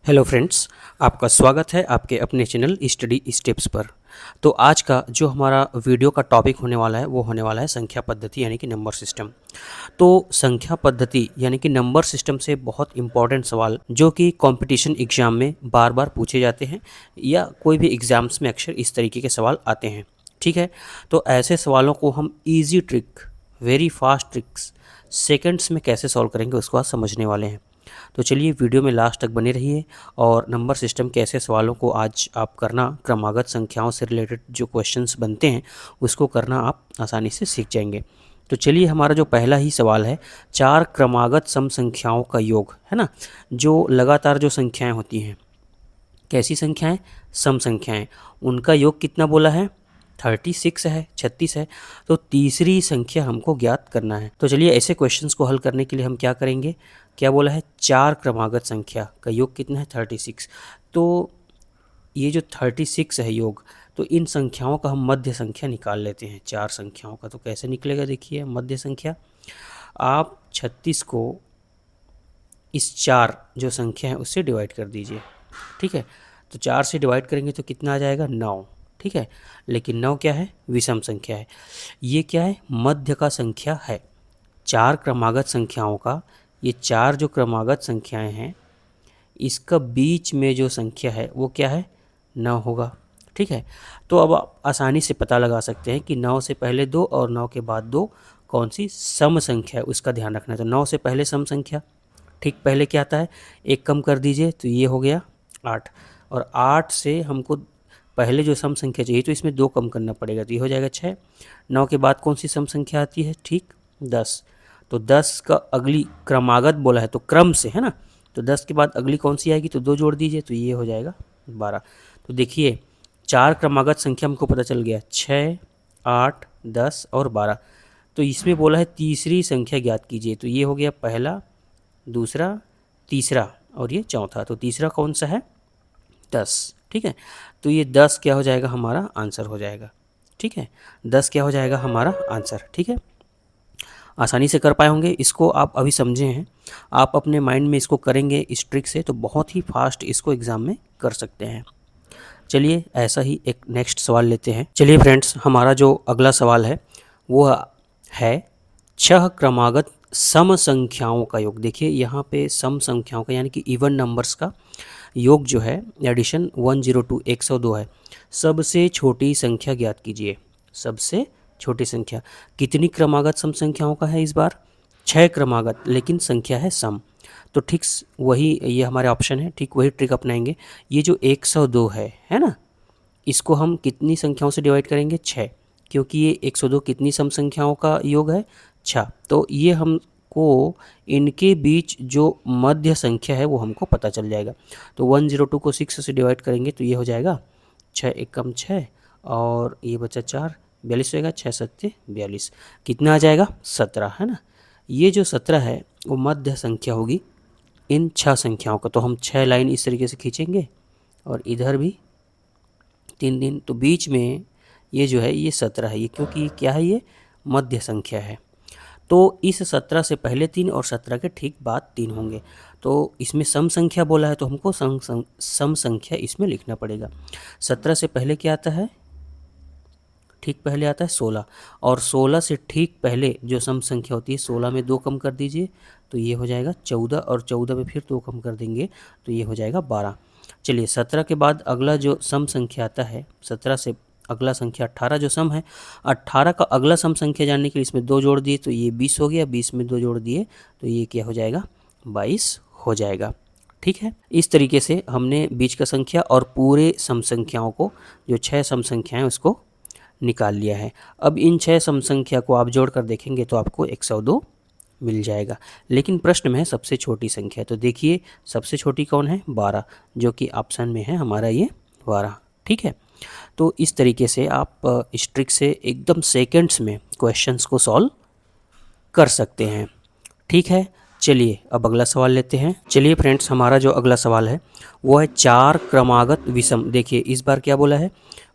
Hello friends, आपका स्वागत है आपके अपने चैनल स्टडी स्टेप्स पर। तो आज का जो हमारा वीडियो का टॉपिक होने वाला है वो होने वाला है संख्या पद्धति यानी कि नंबर सिस्टम। तो संख्या पद्धति यानी कि नंबर सिस्टम से बहुत इंपॉर्टेंट सवाल जो कि कंपटीशन एग्जाम में बार बार पूछे जाते हैं या कोई भी एग्ज़ाम्स में अक्सर इस तरीके के सवाल आते हैं। ठीक है, तो ऐसे सवालों को हम easy trick, very fast tricks, seconds में कैसे सॉल्व करेंगे उसको आज समझने वाले हैं। तो चलिए वीडियो में लास्ट तक बने रहिए और नंबर सिस्टम के ऐसे सवालों को आज आप करना, क्रमागत संख्याओं से रिलेटेड जो क्वेश्चंस बनते हैं उसको करना आप आसानी से सीख जाएंगे। तो चलिए हमारा जो पहला ही सवाल है, चार क्रमागत सम संख्याओं का योग, है ना। जो लगातार जो संख्याएं होती हैं, कैसी संख्याएं? सम संख्याएं। उनका योग कितना बोला है? 36 है, 36 है। तो तीसरी संख्या हमको ज्ञात करना है। तो चलिए ऐसे क्वेश्चंस को हल करने के लिए हम क्या करेंगे? क्या बोला है? चार क्रमागत संख्या का योग कितना है? 36। तो ये जो 36 है योग, तो इन संख्याओं का हम मध्य संख्या निकाल लेते हैं। चार संख्याओं का तो कैसे निकलेगा? देखिए मध्य संख्या, आप 36 को इस चार जो संख्या है उससे डिवाइड कर दीजिए। ठीक है, तो 4 से डिवाइड करेंगे तो कितना आ जाएगा? 9। ठीक है, लेकिन 9 क्या है? विषम संख्या है। ये क्या है? मध्य का संख्या है। चार क्रमागत संख्याओं का, ये चार जो क्रमागत संख्याएं हैं इसका बीच में जो संख्या है वो क्या है? 9 होगा। ठीक है, तो अब आप आसानी से पता लगा सकते हैं कि 9 से पहले 2 और 9 के बाद 2 कौन सी सम संख्या है उसका ध्यान रखना है। तो 9 से पहले सम संख्या, ठीक पहले क्या आता है? एक कम कर दीजिए तो ये हो गया 8, और 8 से हमको पहले जो सम संख्या चाहिए तो इसमें 2 कम करना पड़ेगा तो ये हो जाएगा 6। 9 के बाद कौन सी सम संख्या आती है? ठीक, 10। तो 10 का अगली क्रमागत बोला है तो क्रम से, है ना। तो 10 के बाद अगली कौन सी आएगी? तो 2 जोड़ दीजिए तो ये हो जाएगा 12। तो देखिए चार क्रमागत संख्या हमको पता चल गया, 6, 8, 10 और 12। तो इसमें बोला है तीसरी संख्या ज्ञात कीजिए, तो ये हो गया पहला, दूसरा, तीसरा और ये चौथा। तो तीसरा कौन सा है? 10। ठीक है, तो ये 10 क्या हो जाएगा? हमारा आंसर हो जाएगा। ठीक है, 10 क्या हो जाएगा? हमारा आंसर। ठीक है, आसानी से कर पाए होंगे इसको, आप अभी समझे हैं। आप अपने माइंड में इसको करेंगे इस ट्रिक से तो बहुत ही फास्ट इसको एग्ज़ाम में कर सकते हैं। चलिए ऐसा ही एक नेक्स्ट सवाल लेते हैं। चलिए फ्रेंड्स, हमारा जो अगला सवाल है वो है 6 क्रमागत सम संख्याओं का योग। देखिए यहाँ पे सम संख्याओं का यानी कि इवन नंबर्स का योग जो है, एडिशन 102 102 है। सबसे छोटी संख्या ज्ञात कीजिए। सबसे छोटी संख्या कितनी क्रमागत सम संख्याओं का है? इस बार 6 क्रमागत, लेकिन संख्या है सम। तो ठीक वही ये हमारे ऑप्शन है, ठीक वही ट्रिक अपनाएंगे। ये जो 102 है ना, इसको हम कितनी संख्याओं से डिवाइड करेंगे? 6, क्योंकि ये 102 कितनी सम संख्याओं का योग है? 6। तो ये हमको इनके बीच जो मध्य संख्या है वो हमको पता चल जाएगा। तो 102 को 6 से डिवाइड करेंगे तो ये हो जाएगा 6 एकम 6 और ये बचा 4, 42 होएगा। 6 सत्ते 42, कितना आ जाएगा? 17, है ना। ये जो 17 है वो मध्य संख्या होगी इन 6 संख्याओं का। तो हम 6 लाइन इस तरीके से खींचेंगे और इधर भी 3 दिन, तो बीच में ये जो है ये 17 है, ये क्योंकि क्या है? ये मध्य संख्या है। तो इस 17 से पहले 3 और 17 के ठीक बाद 3 होंगे। तो इसमें सम संख्या बोला है तो हमको सम संख्या इसमें लिखना पड़ेगा। 17 से पहले क्या आता है? ठीक पहले आता है 16, और 16 से ठीक पहले जो सम संख्या होती है 16 में 2 कम कर दीजिए तो ये हो जाएगा 14, और 14 में फिर 2 कम कर देंगे तो ये हो जाएगा 12। चलिए 17 के बाद अगला जो सम संख्या आता है, 17 से अगला संख्या 18 जो सम है, 18 का अगला सम संख्या जानने के लिए इसमें 2 जोड़ दिए तो ये 20 हो गया, 20 में 2 जोड़ दिए तो ये क्या हो जाएगा? 22 हो जाएगा। ठीक है, इस तरीके से हमने बीच का संख्या और पूरे सम संख्याओं को, जो 6 सम संख्याएं उसको निकाल लिया है। अब इन 6 सम संख्या को आप जोड़ कर देखेंगे तो आपको 102 मिल जाएगा। लेकिन प्रश्न में है सबसे छोटी संख्या, तो देखिए सबसे छोटी कौन है? 12, जो कि ऑप्शन में है हमारा ये 12। ठीक है, तो इस तरीके से आप इस ट्रिक से एकदम सेकंड्स में क्वेश्चंस को सॉल्व कर सकते हैं। ठीक है, चलिए अब अगला सवाल लेते हैं। चलिए फ्रेंड्स, हमारा जो अगला सवाल है वो है 4 क्रमागत विषम। देखिए इस बार क्या बोला है?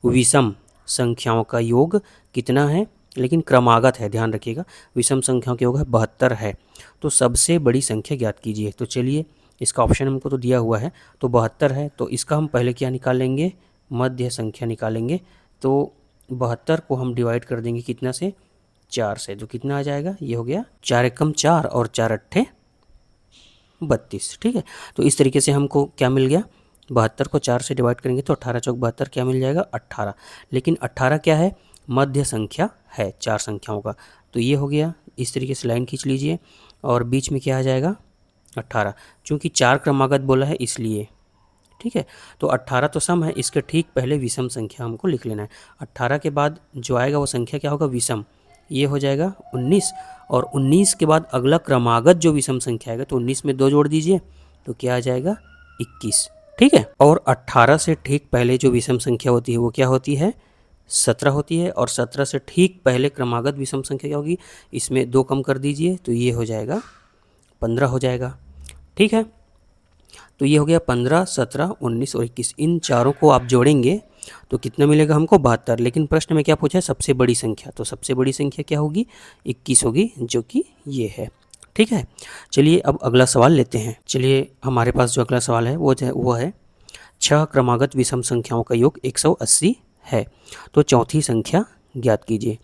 विषम संख्याओं का योग कितना है? लेकिन क्रमागत है, ध्यान रखिएगा। विषम संख्याओं का योग है 72 है। तो सबसे बड़ी संख्या ज्ञात कीजिए। तो चलिए इसका ऑप्शन हमको तो दिया हुआ है, तो 72 है। तो इसका हम पहले क्या निकालेंगे, मध्य संख्या निकालेंगे। तो 72 को हम डिवाइड कर देंगे कितना से, 4 से। तो कितना आ जाएगा, ये हो गया 4 एकम 4 और 4 अट्ठे 32। ठीक है, तो इस तरीके से हमको क्या मिल गया, 72 को 4 से डिवाइड करेंगे तो 18 चौक 72 क्या मिल जाएगा, 18। लेकिन 18 क्या है, मध्य संख्या है 4 संख्याओं का। तो ये हो गया, इस तरीके से लाइन खींच लीजिए और बीच में क्या आ जाएगा, 18। चूँकि 4 क्रमागत बोला है इसलिए, ठीक है। तो 18 तो सम है, इसके ठीक पहले विषम संख्या हमको लिख लेना है। 18 के बाद जो आएगा वो संख्या क्या होगा, विषम, ये हो जाएगा 19। और 19 के बाद अगला क्रमागत जो विषम संख्या आएगा, तो 19 में 2 जोड़ दीजिए तो क्या आ जाएगा, 21। ठीक है, और 18 से ठीक पहले जो विषम संख्या होती है वो क्या होती है, 17 होती है। और 17 से ठीक पहले क्रमागत विषम संख्या क्या होगी, इसमें 2 कम कर दीजिए तो ये हो जाएगा 15 हो जाएगा। ठीक है, तो ये हो गया 15, 17, 19 और 21। इन चारों को आप जोड़ेंगे तो कितना मिलेगा हमको, 72। लेकिन प्रश्न में क्या पूछा है, सबसे बड़ी संख्या, तो सबसे बड़ी संख्या क्या होगी, 21 होगी, जो कि ये है। ठीक है, चलिए अब अगला सवाल लेते हैं। चलिए हमारे पास जो अगला सवाल है वो है 6 क्रमागत विषम संख्याओं का योग 180 है, तो चौथी संख्या ज्ञात कीजिए।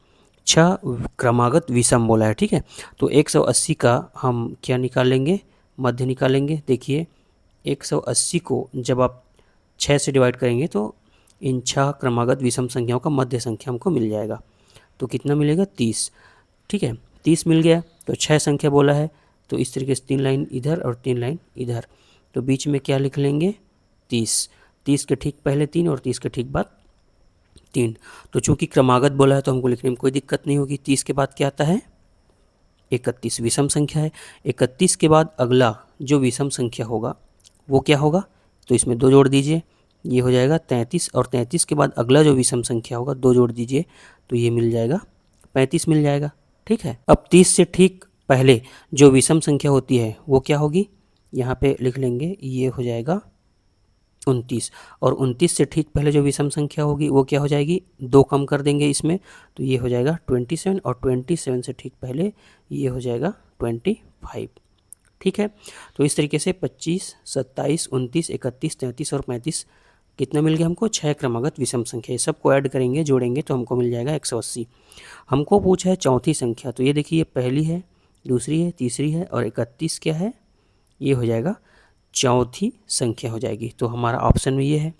6 क्रमागत विषम बोला है, ठीक है। तो 180 का हम क्या निकालेंगे, मध्य निकालेंगे। देखिए 180 को जब आप 6 से डिवाइड करेंगे तो इन 6 क्रमागत विषम संख्याओं का मध्य संख्या हमको मिल जाएगा। तो कितना मिलेगा, 30। ठीक है, 30 मिल गया। तो 6 संख्या बोला है, तो इस तरीके से 3 लाइन इधर और 3 लाइन इधर, तो बीच में क्या लिख लेंगे, 30। 30 के ठीक पहले 3 और 30 के ठीक बाद 3। तो चूंकि क्रमागत बोला है तो हमको लिखने में कोई दिक्कत नहीं होगी। 30 के बाद क्या आता है, 31 विषम संख्या है। 31 के बाद अगला जो विषम संख्या होगा वो क्या होगा, तो इसमें 2 जोड़ दीजिए, ये हो जाएगा 33। और 33 के बाद अगला जो विषम संख्या होगा 2 जोड़ दीजिए तो ये मिल जाएगा 35 मिल जाएगा। ठीक है, अब 30 से ठीक पहले जो विषम संख्या होती है वो क्या होगी, यहाँ पे लिख लेंगे, ये हो जाएगा 29। और 29 से ठीक पहले जो विषम संख्या होगी वो क्या हो जाएगी, 2 कम कर देंगे इसमें तो ये हो जाएगा 27। और 27 से ठीक पहले ये हो जाएगा 25। ठीक है, तो इस तरीके से 25, 27, 29, 31, 33 और 35 कितना मिल गया हमको, 6 क्रमागत विषम संख्या। ये सबको ऐड करेंगे, जोड़ेंगे तो हमको मिल जाएगा 180। हमको पूछा है चौथी संख्या, तो ये देखिए ये पहली है, दूसरी है, तीसरी है और 31 क्या है, ये हो जाएगा चौथी संख्या हो जाएगी। तो हमारा ऑप्शन में ये है।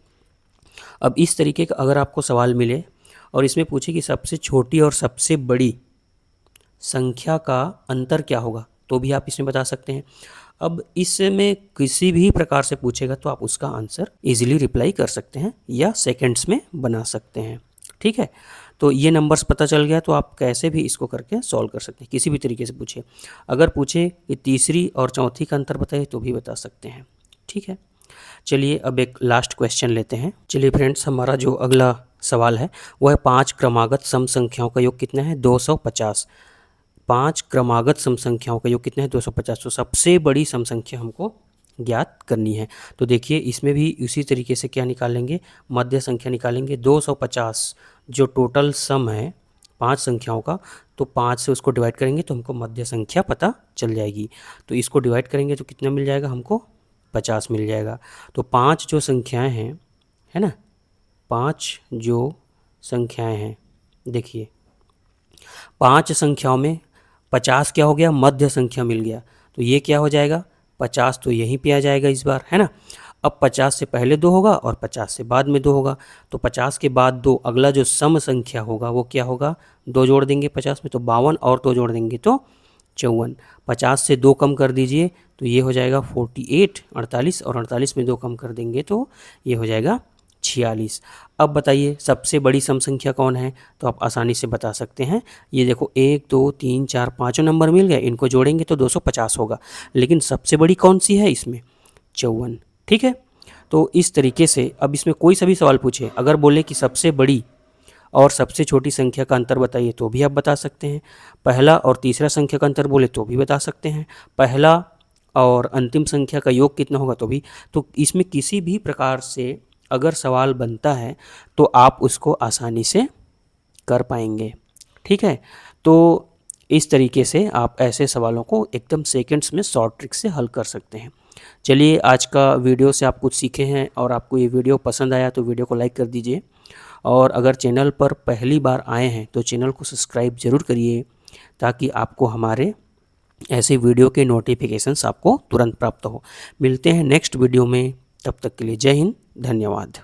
अब इस तरीके का अगर आपको सवाल मिले और इसमें पूछे कि सबसे छोटी और सबसे बड़ी संख्या का अंतर क्या होगा, तो भी आप इसमें बता सकते हैं। अब इसमें किसी भी प्रकार से पूछेगा तो आप उसका आंसर इजीली रिप्लाई कर सकते हैं या सेकंड्स में बना सकते हैं। ठीक है, तो ये नंबर्स पता चल गया तो आप कैसे भी इसको करके सॉल्व कर सकते हैं, किसी भी तरीके से पूछे। अगर पूछे कि तीसरी और चौथी का अंतर बताइए तो भी बता सकते हैं। ठीक है, चलिए अब एक लास्ट क्वेश्चन लेते हैं। चलिए फ्रेंड्स, हमारा जो अगला सवाल है वो है 5 क्रमागत सम संख्याओं का योग कितना है, 250। 5 क्रमागत सम संख्याओं का योग कितना है, 250। तो सबसे बड़ी सम संख्या हमको ज्ञात करनी है। तो देखिए इसमें भी उसी तरीके से क्या निकालेंगे, मध्य संख्या निकालेंगे। 250 जो टोटल सम है 5 संख्याओं का, तो 5 से उसको डिवाइड करेंगे तो हमको मध्य संख्या पता चल जाएगी। तो इसको डिवाइड करेंगे तो कितना मिल जाएगा हमको, 50 मिल जाएगा। तो 5 जो संख्याएं हैं, है ना, 5 जो संख्याएं हैं, देखिए 5 संख्याओं में 50 क्या हो गया, मध्य संख्या मिल गया। तो ये क्या हो जाएगा, 50 तो यहीं पे आ जाएगा इस बार, है ना। अब 50 से पहले 2 होगा और 50 से बाद में 2 होगा। तो 50 के बाद 2 अगला जो सम संख्या होगा वो क्या होगा, 2 जोड़ देंगे 50 में तो 52 और 2 जोड़ देंगे तो 54। 50 से 2 कम कर दीजिए तो ये हो जाएगा 48, 48 और 48 में 2 कम कर देंगे तो ये हो जाएगा 46। अब बताइए सबसे बड़ी सम संख्या कौन है, तो आप आसानी से बता सकते हैं। ये देखो 1, 2, 3, 4, 5 नंबर मिल गए, इनको जोड़ेंगे तो 250 होगा। लेकिन सबसे बड़ी कौन सी है इसमें, 54। ठीक है, तो इस तरीके से अब इसमें कोई सा भी सवाल पूछे, अगर बोले कि सबसे बड़ी और सबसे छोटी संख्या का अंतर बताइए तो भी आप बता सकते हैं। पहला और तीसरा संख्या का अंतर बोले तो भी बता सकते हैं। पहला और अंतिम संख्या का योग कितना होगा तो भी। तो इसमें किसी भी प्रकार से अगर सवाल बनता है तो आप उसको आसानी से कर पाएंगे। ठीक है, तो इस तरीके से आप ऐसे सवालों को एकदम सेकंड्स में शॉर्ट ट्रिक से हल कर सकते हैं। चलिए, आज का वीडियो से आप कुछ सीखे हैं और आपको ये वीडियो पसंद आया तो वीडियो को लाइक कर दीजिए, और अगर चैनल पर पहली बार आए हैं तो चैनल को सब्सक्राइब ज़रूर करिए, ताकि आपको हमारे ऐसे वीडियो के नोटिफिकेशंस आपको तुरंत प्राप्त हो। मिलते हैं नेक्स्ट वीडियो में, तब तक के लिए जय हिंद, धन्यवाद।